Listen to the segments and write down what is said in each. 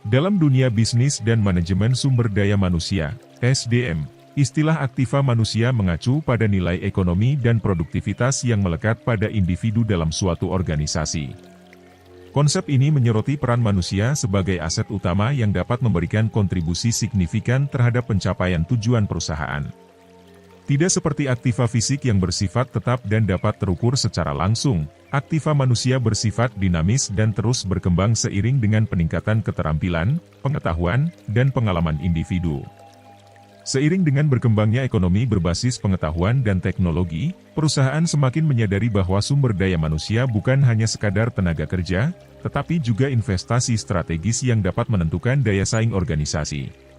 Dalam dunia bisnis dan manajemen sumber daya manusia, SDM, istilah aktiva manusia mengacu pada nilai ekonomi dan produktivitas yang melekat pada individu dalam suatu organisasi. Konsep ini menyoroti peran manusia sebagai aset utama yang dapat memberikan kontribusi signifikan terhadap pencapaian tujuan perusahaan. Tidak seperti aktiva fisik yang bersifat tetap dan dapat terukur secara langsung, aktiva manusia bersifat dinamis dan terus berkembang seiring dengan peningkatan keterampilan, pengetahuan, dan pengalaman individu. Seiring dengan berkembangnya ekonomi berbasis pengetahuan dan teknologi, perusahaan semakin menyadari bahwa sumber daya manusia bukan hanya sekadar tenaga kerja, tetapi juga investasi strategis yang dapat menentukan daya saing organisasi.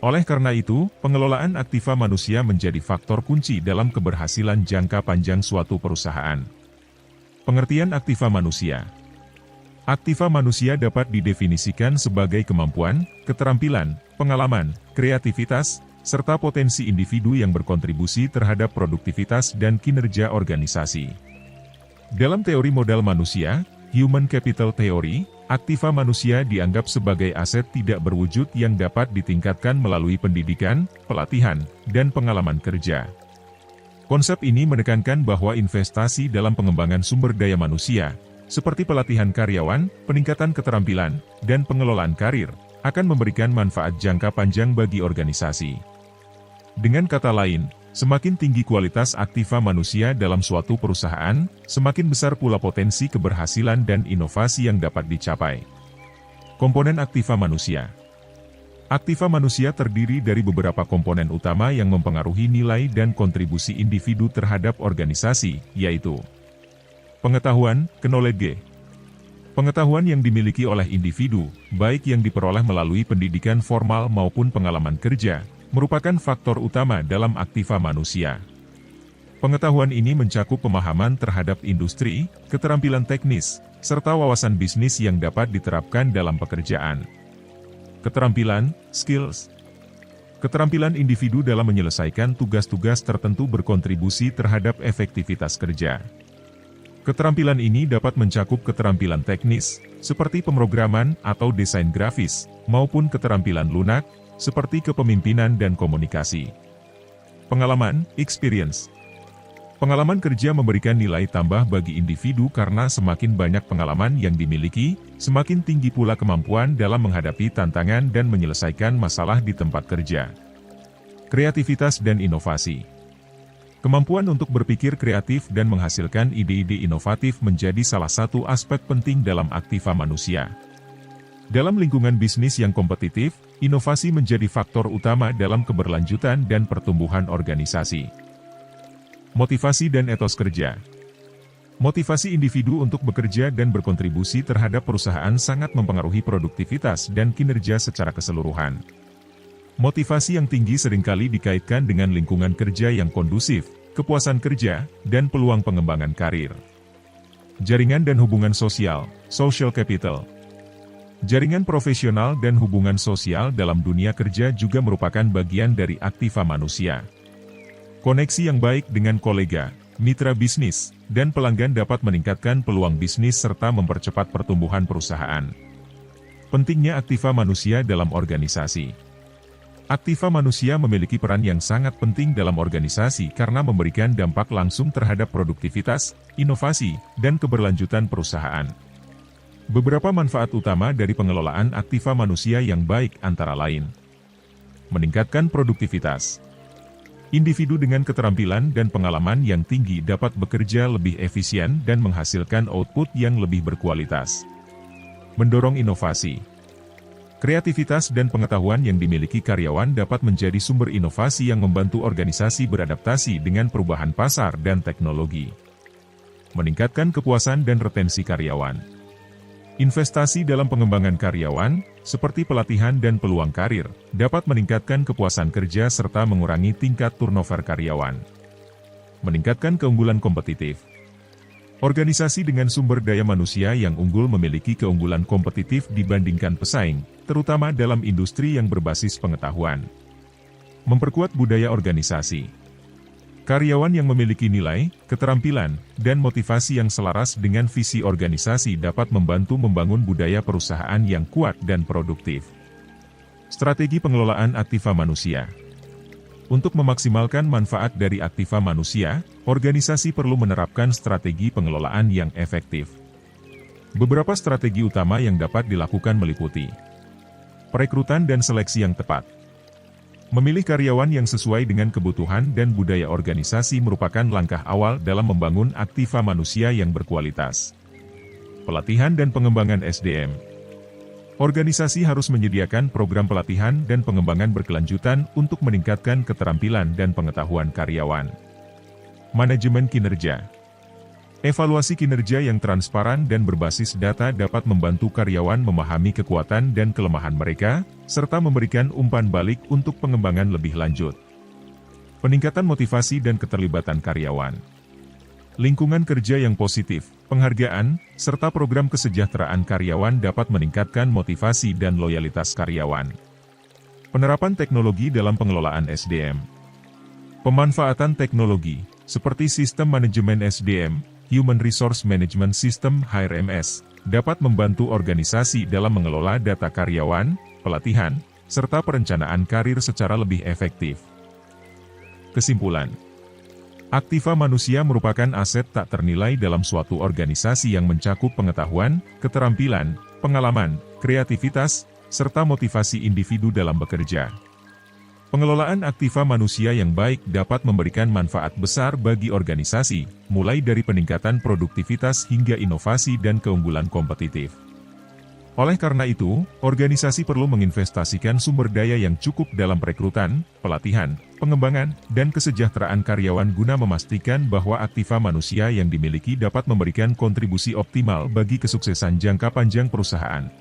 Oleh karena itu, pengelolaan aktiva manusia menjadi faktor kunci dalam keberhasilan jangka panjang suatu perusahaan. Pengertian aktiva manusia. Aktiva manusia dapat didefinisikan sebagai kemampuan, keterampilan, pengalaman, kreativitas, serta potensi individu yang berkontribusi terhadap produktivitas dan kinerja organisasi. Dalam teori modal manusia, Human Capital Theory, aktiva manusia dianggap sebagai aset tidak berwujud yang dapat ditingkatkan melalui pendidikan, pelatihan, dan pengalaman kerja. Konsep ini menekankan bahwa investasi dalam pengembangan sumber daya manusia, seperti pelatihan karyawan, peningkatan keterampilan, dan pengelolaan karir, akan memberikan manfaat jangka panjang bagi organisasi. Dengan kata lain, semakin tinggi kualitas aktiva manusia dalam suatu perusahaan, semakin besar pula potensi keberhasilan dan inovasi yang dapat dicapai. Komponen aktiva manusia. Aktiva manusia terdiri dari beberapa komponen utama yang mempengaruhi nilai dan kontribusi individu terhadap organisasi, yaitu pengetahuan, knowledge. Pengetahuan yang dimiliki oleh individu, baik yang diperoleh melalui pendidikan formal maupun pengalaman kerja, merupakan faktor utama dalam aktiva manusia. Pengetahuan ini mencakup pemahaman terhadap industri, keterampilan teknis, serta wawasan bisnis yang dapat diterapkan dalam pekerjaan. Keterampilan, skills. Keterampilan individu dalam menyelesaikan tugas-tugas tertentu berkontribusi terhadap efektivitas kerja. Keterampilan ini dapat mencakup keterampilan teknis, seperti pemrograman atau desain grafis, maupun keterampilan lunak, seperti kepemimpinan dan komunikasi. Pengalaman, experience. Pengalaman kerja memberikan nilai tambah bagi individu karena semakin banyak pengalaman yang dimiliki, semakin tinggi pula kemampuan dalam menghadapi tantangan dan menyelesaikan masalah di tempat kerja. Kreativitas dan inovasi. Kemampuan untuk berpikir kreatif dan menghasilkan ide-ide inovatif menjadi salah satu aspek penting dalam aktiva manusia. Dalam lingkungan bisnis yang kompetitif, inovasi menjadi faktor utama dalam keberlanjutan dan pertumbuhan organisasi. Motivasi dan etos kerja. Motivasi individu untuk bekerja dan berkontribusi terhadap perusahaan sangat mempengaruhi produktivitas dan kinerja secara keseluruhan. Motivasi yang tinggi seringkali dikaitkan dengan lingkungan kerja yang kondusif, kepuasan kerja, dan peluang pengembangan karir. Jaringan dan hubungan sosial, social capital. Jaringan profesional dan hubungan sosial dalam dunia kerja juga merupakan bagian dari aktiva manusia. Koneksi yang baik dengan kolega, mitra bisnis, dan pelanggan dapat meningkatkan peluang bisnis serta mempercepat pertumbuhan perusahaan. Pentingnya aktiva manusia dalam organisasi. Aktiva manusia memiliki peran yang sangat penting dalam organisasi karena memberikan dampak langsung terhadap produktivitas, inovasi, dan keberlanjutan perusahaan. Beberapa manfaat utama dari pengelolaan aktiva manusia yang baik antara lain: meningkatkan produktivitas. Individu dengan keterampilan dan pengalaman yang tinggi dapat bekerja lebih efisien dan menghasilkan output yang lebih berkualitas. Mendorong inovasi. Kreativitas dan pengetahuan yang dimiliki karyawan dapat menjadi sumber inovasi yang membantu organisasi beradaptasi dengan perubahan pasar dan teknologi. Meningkatkan kepuasan dan retensi karyawan. Investasi dalam pengembangan karyawan, seperti pelatihan dan peluang karir, dapat meningkatkan kepuasan kerja serta mengurangi tingkat turnover karyawan. Meningkatkan keunggulan kompetitif. Organisasi dengan sumber daya manusia yang unggul memiliki keunggulan kompetitif dibandingkan pesaing, terutama dalam industri yang berbasis pengetahuan. Memperkuat budaya organisasi. Karyawan yang memiliki nilai, keterampilan, dan motivasi yang selaras dengan visi organisasi dapat membantu membangun budaya perusahaan yang kuat dan produktif. Strategi pengelolaan aktiva manusia. Untuk memaksimalkan manfaat dari aktiva manusia, organisasi perlu menerapkan strategi pengelolaan yang efektif. Beberapa strategi utama yang dapat dilakukan meliputi perekrutan dan seleksi yang tepat. Memilih karyawan yang sesuai dengan kebutuhan dan budaya organisasi merupakan langkah awal dalam membangun aktiva manusia yang berkualitas. Pelatihan dan pengembangan SDM. Organisasi harus menyediakan program pelatihan dan pengembangan berkelanjutan untuk meningkatkan keterampilan dan pengetahuan karyawan. Manajemen kinerja. Evaluasi kinerja yang transparan dan berbasis data dapat membantu karyawan memahami kekuatan dan kelemahan mereka, serta memberikan umpan balik untuk pengembangan lebih lanjut. Peningkatan motivasi dan keterlibatan karyawan. Lingkungan kerja yang positif, penghargaan, serta program kesejahteraan karyawan dapat meningkatkan motivasi dan loyalitas karyawan. Penerapan teknologi dalam pengelolaan SDM. Pemanfaatan teknologi, seperti sistem manajemen SDM, Human Resource Management System (HRMS), dapat membantu organisasi dalam mengelola data karyawan, pelatihan, serta perencanaan karir secara lebih efektif. Kesimpulan: aktiva manusia merupakan aset tak ternilai dalam suatu organisasi yang mencakup pengetahuan, keterampilan, pengalaman, kreativitas, serta motivasi individu dalam bekerja. Pengelolaan aktiva manusia yang baik dapat memberikan manfaat besar bagi organisasi, mulai dari peningkatan produktivitas hingga inovasi dan keunggulan kompetitif. Oleh karena itu, organisasi perlu menginvestasikan sumber daya yang cukup dalam perekrutan, pelatihan, pengembangan, dan kesejahteraan karyawan guna memastikan bahwa aktiva manusia yang dimiliki dapat memberikan kontribusi optimal bagi kesuksesan jangka panjang perusahaan.